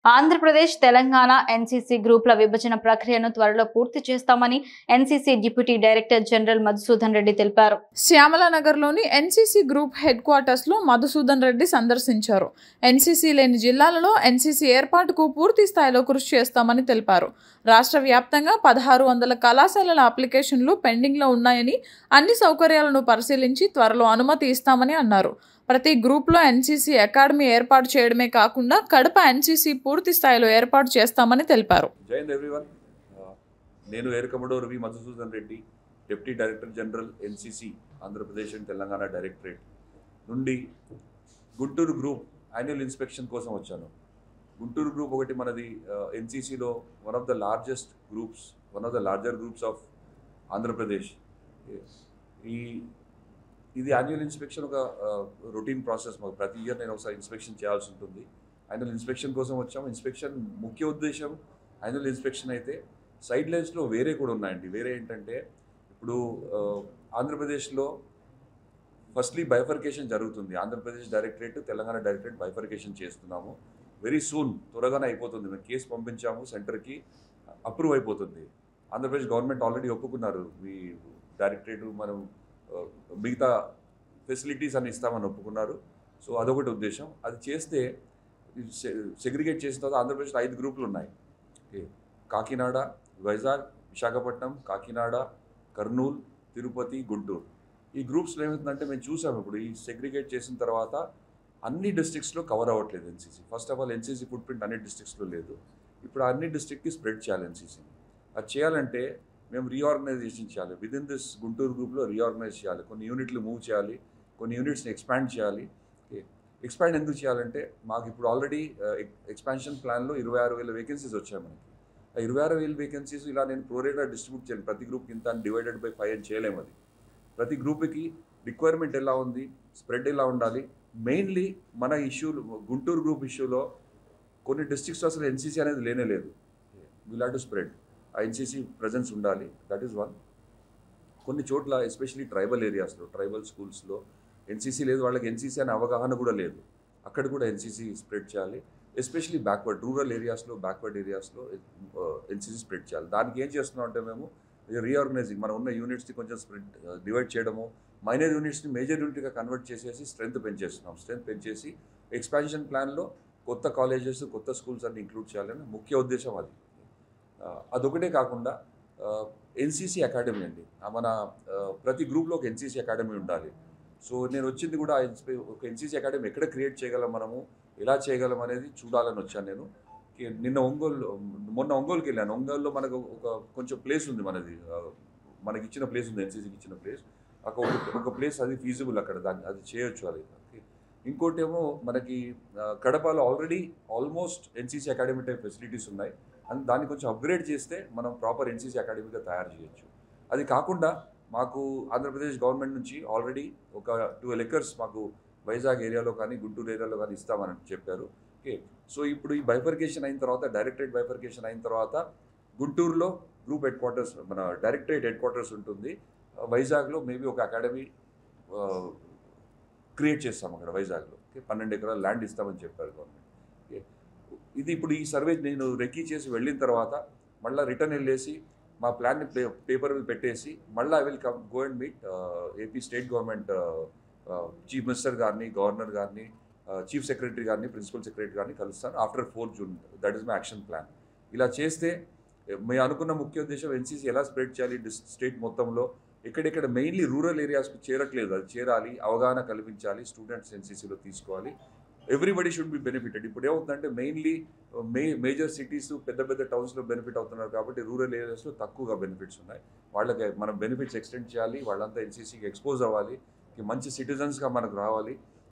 Andhra Pradesh, Telangana NCC గ్రూపుల విభజన ప్రక్రియను త్వరలో పూర్తి చేస్తామని NCC deputy director general Madhusudan Reddy తెలిపారు. శ్యామలానగర్లోని ఎన్సీసీ గ్రూప్ హెడ్ క్వార్టర్స్లో మధుసూదన్ రెడ్డి సందర్శించారు. ఎన్సీసీ లేని జిల్లాలలో ఎన్సీసీ ఏర్పాటుకు పూర్తి స్థాయిలో కృషి చేస్తామని తెలిపారు. రాష్ట్ర వ్యాప్తంగా 1600 కళాశాలల అప్లికేషన్లు పెండింగ్లో ఉన్నాయని, అన్ని సౌకర్యాలను పరిశీలించి త్వరలో అనుమతి ఇస్తామని అన్నారు. ప్రతి గ్రూప్లో ఎన్సీసీ అకాడమీ ఏర్పాటు చేయడమే కాకుండా కడప ఎన్సీసీ పూర్తి స్థాయిలో ఏర్పాటు చేస్తామని తెలిపారు. జై హింద్ ఎవ్రీవన్. నేను air commodore V Madhusudan Reddy, deputy director general NCC Andhra Pradesh and Telangana directorate నుండి గుంటూరు గ్రూప్ యాన్యువల్ ఇన్స్పెక్షన్ కోసం వచ్చాను. గుంటూరు గ్రూప్ ఒకటి మనది ఎన్సీసీలో one of the larger groups of Andhra Pradesh. ఇది యాన్యువల్ ఇన్స్పెక్షన్ ఒక రొటీన్ ప్రాసెస్. మాకు ప్రతి ఇయర్ నేను ఒకసారి ఇన్స్పెక్షన్ చేయాల్సి ఉంటుంది. యాన్యువల్ ఇన్స్పెక్షన్ కోసం వచ్చాము. ఇన్స్పెక్షన్ ముఖ్య ఉద్దేశం యాన్యువల్ ఇన్స్పెక్షన్ అయితే సైడ్ లైన్స్లో వేరే కూడా ఉన్నాయండి. వేరే ఏంటంటే ఇప్పుడు ఆంధ్రప్రదేశ్లో ఫస్ట్లీ బైఫర్కేషన్ జరుగుతుంది. Andhra Pradesh directorate, Telangana directorate bifurcation చేస్తున్నాము. వెరీ సూన్, త్వరగానే అయిపోతుంది. మేము కేసు పంపించాము సెంటర్కి, అప్రూవ్ అయిపోతుంది. ఆంధ్రప్రదేశ్ గవర్నమెంట్ ఆల్రెడీ ఒప్పుకున్నారు. ఈ డైరెక్టరేట్ మనం మిగతా ఫెసిలిటీస్ అని ఇస్తామని ఒప్పుకున్నారు. సో అదొకటి ఉద్దేశం. అది చేస్తే సెగ్రిగేట్ చేసిన తర్వాత ఆంధ్రప్రదేశ్లో 5 గ్రూపులు ఉన్నాయి. కాకినాడ, వైజాగ్, విశాఖపట్నం, కాకినాడ, కర్నూలు, తిరుపతి, గుంటూరు. ఈ గ్రూప్స్లో ఏమవుతుందంటే మేము చూసాము, ఇప్పుడు ఈ సెగ్రిగేట్ చేసిన తర్వాత అన్ని డిస్ట్రిక్ట్స్లో కవర్ అవ్వట్లేదు NCC. First of all NCC foot print అన్ని డిస్ట్రిక్ట్స్లో లేదు. ఇప్పుడు అన్ని డిస్ట్రిక్ట్కి స్ప్రెడ్ చేయాలి ఎన్సీసీని. అది చేయాలంటే మేము రీఆర్గనైజేషన్ చేయాలి. విదిన్ దిస్ గుంటూరు గ్రూప్లో రీఆర్గనైజ్ చేయాలి. కొన్ని యూనిట్లు మూవ్ చేయాలి, కొన్ని యూనిట్స్ని ఎక్స్పాండ్ చేయాలి. ఎక్స్పాండ్ ఎందుకు చేయాలంటే మాకు ఇప్పుడు ఆల్రెడీ ఎక్స్పాన్షన్ ప్లాన్లో 26,000 వేకెన్సీస్ వచ్చాయి మనకి. ఆ 26,000 వేకెన్సీస్ ఇలా నేను ప్రోరేట్గా డిస్ట్రిబ్యూట్ చేయాలి. ప్రతి గ్రూప్కి ఇంత డివైడెడ్ బై 5 అని చేయలేము. అది ప్రతి గ్రూప్కి రిక్వైర్మెంట్ ఎలా ఉంది, స్ప్రెడ్ ఎలా ఉండాలి. మెయిన్లీ మన ఇష్యూలు, గుంటూరు గ్రూప్ ఇష్యూలో కొన్ని డిస్ట్రిక్ట్స్లో అసలు ఎన్సీసీ అనేది లేనే లేదు. Will have to spread. ఆ ఎన్సీసీ ప్రజెన్స్ ఉండాలి. That is one. కొన్ని చోట్ల ఎస్పెషలీ ట్రైబల్ ఏరియాస్లో, ట్రైబల్ స్కూల్స్లో ఎన్సీసీ లేదు, వాళ్ళకి ఎన్సీసీ అనే అవగాహన కూడా లేదు. అక్కడ కూడా ఎన్సీసీ స్ప్రెడ్ చేయాలి. ఎస్పెషలీ రూరల్ ఏరియాస్లో, బ్యాక్వర్డ్ ఏరియాస్లో ఎన్సీసీ స్ప్రెడ్ చేయాలి. దానికి ఏం చేస్తున్నాం అంటే మేము రీఆర్గనైజింగ్, మనం ఉన్న యూనిట్స్ని కొంచెం డివైడ్ చేయడము, మైనర్ యూనిట్స్ని మేజర్ యూనిట్గా కన్వర్ట్ చేసేసి స్ట్రెంత్ పెంచేస్తున్నాం. స్ట్రెంత్ పెంచేసి ఎక్స్పాన్షన్ ప్లాన్లో కొత్త కాలేజెస్, కొత్త స్కూల్స్ అన్ని ఇంక్లూడ్ చేయాలని ముఖ్య ఉద్దేశం అది. అదొకటే కాకుండా ఎన్సీసీ అకాడమీ అండి. మన ప్రతి గ్రూప్లో ఒక ఎన్సీసీ అకాడమీ ఉండాలి. సో నేను వచ్చింది కూడా ఒక ఎన్సీసీ అకాడమీ ఎక్కడ క్రియేట్ చేయగలం, మనము ఎలా చేయగలం అనేది చూడాలని వచ్చాను నేను. మొన్న ఒంగోలుకి వెళ్ళాను. ఒంగోలులో మనకు కొంచెం ప్లేస్ ఉంది, మనకి ఇచ్చిన ప్లేస్ ఉంది, ఎన్సీసీకి ఇచ్చిన ప్లేస్. ఒక ప్లేస్ అది ఫీజిబుల్, అక్కడ అది చేయొచ్చు. అది ఇంకోటి ఏమో మనకి కడపలో already almost NCC academy type facilities ఉన్నాయి. అండ్ దాన్ని కొంచెం అప్గ్రేడ్ చేస్తే మనం ప్రాపర్ ఎన్సీసీ అకాడమీగా తయారు చేయొచ్చు. అది కాకుండా మాకు ఆంధ్రప్రదేశ్ గవర్నమెంట్ నుంచి ఆల్రెడీ ఒక 12 ఎకర్స్ మాకు వైజాగ్ ఏరియాలో కానీ గుంటూరు ఏరియాలో కానీ ఇస్తామని చెప్పారు. ఓకే, సో ఇప్పుడు ఈ బైఫర్కేషన్ అయిన తర్వాత, డైరెక్టరేట్ బైఫర్కేషన్ అయిన తర్వాత గుంటూరులో గ్రూప్ హెడ్ క్వార్టర్స్, మన డైరెక్టరేట్ హెడ్ క్వార్టర్స్ ఉంటుంది. వైజాగ్లో మేబీ ఒక అకాడమీ క్రియేట్ చేస్తాం అక్కడ వైజాగ్లో. ఓకే, 12 ఎకరాల ల్యాండ్ ఇస్తామని చెప్పారు గవర్నమెంట్. ఓకే, ఇది ఇప్పుడు ఈ సర్వే నేను రెక్కీ చేసి వెళ్ళిన తర్వాత మళ్ళీ రిటర్న్ వెళ్ళేసి మా ప్లాన్ని పేపర్ పెట్టేసి మళ్ళీ I will go and meet AP state government chief minister గారిని, గవర్నర్ గారిని, చీఫ్ సెక్రటరీ గారిని, ప్రిన్సిపల్ సెక్రటరీ గారిని కలుస్తాను after 4 June. That is my action plan. ఇలా చేస్తే మేము అనుకున్న ముఖ్య ఉద్దేశం ఎన్సీసీ ఎలా స్ప్రెడ్ చేయాలి స్టేట్ మొత్తంలో, ఎక్కడెక్కడ మెయిన్లీ రూరల్ ఏరియాస్కి చేరట్లేదు, అది చేరాలి, అవగాహన కల్పించాలి, స్టూడెంట్స్ ఎన్సీసీలో తీసుకోవాలి. Everybody should be benefited. ఇప్పుడు ఏమవుతుందంటే మెయిన్లీ మేజర్ సిటీస్, పెద్ద పెద్ద టౌన్స్లో బెనిఫిట్ అవుతున్నారు కాబట్టి రూరల్ ఏరియాస్లో తక్కువగా బెనిఫిట్స్ ఉన్నాయి. వాళ్ళకి మనం బెనిఫిట్స్ ఎక్స్టెండ్ చేయాలి, వాళ్ళంతా ఎన్సీసీకి ఎక్స్పోజ్ అవ్వాలి, మంచి సిటిజన్స్గా మనకు రావాలి.